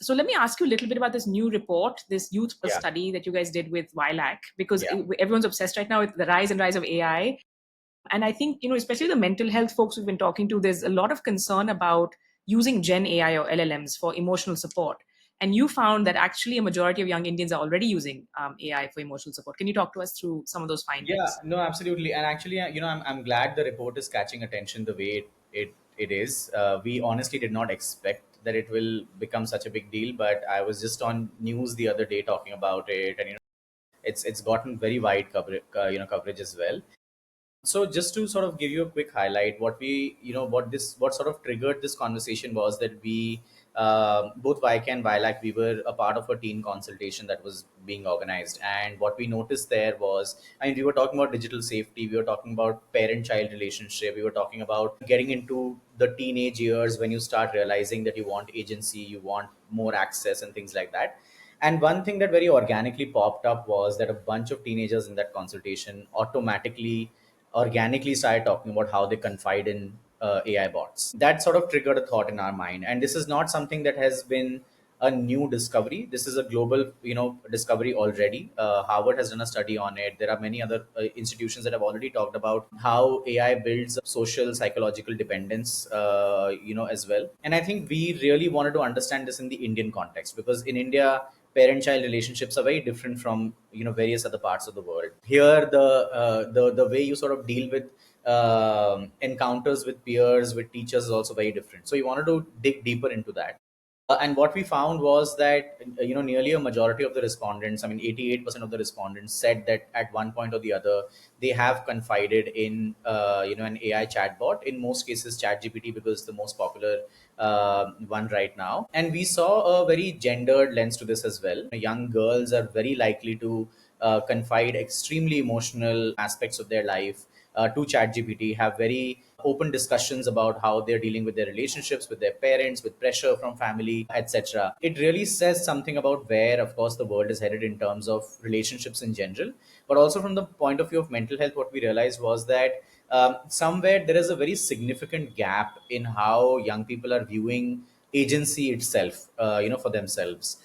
So let me ask you a little bit about this new report, this youth pulse Yeah, study that you guys did with YLAC, because yeah, everyone's obsessed right now with the rise and rise of AI. And I think, especially the mental health folks we've been talking to, there's a lot of concern about using Gen AI or LLMs for emotional support. And you found that actually a majority of young Indians are already using AI for emotional support. Can you talk to us through some of those yeah. findings? No, absolutely. And actually, I'm glad the report is catching attention the way it is. We honestly did not expect that it will become such a big deal, but I was just on news the other day talking about it, and it's gotten very wide coverage as well. So just to sort of give you a quick highlight, what sort of triggered this conversation was that we both YK and YLAC, we were a part of a teen consultation that was being organized, and what we noticed there was, I mean, we were talking about digital safety, we were talking about parent-child relationship, we were talking about getting into the teenage years when you start realizing that you want agency, you want more access, and things like that. And one thing that very organically popped up was that a bunch of teenagers in that consultation automatically, organically started talking about how they confide in AI bots. That sort of triggered a thought in our mind. And this is not something that has been a new discovery. This is a global, discovery already. Harvard has done a study on it. There are many other institutions that have already talked about how AI builds social psychological dependence, as well. And I think we really wanted to understand this in the Indian context, because in India, parent-child relationships are very different from various other parts of the world. Here, the way you sort of deal with encounters with peers, with teachers, is also very different. So we wanted to dig deeper into that. And what we found was that nearly a majority of the respondents, I mean 88% of the respondents, said that at one point or the other they have confided in an AI chatbot. In most cases, ChatGPT, because it's the most popular one right now. And we saw a very gendered lens to this as well. Young girls are very likely to confide extremely emotional aspects of their life to ChatGPT, have very open discussions about how they're dealing with their relationships with their parents, with pressure from family, etc. It really says something about where, of course, the world is headed in terms of relationships in general, but also from the point of view of mental health. What we realized was that somewhere there is a very significant gap in how young people are viewing agency itself, for themselves.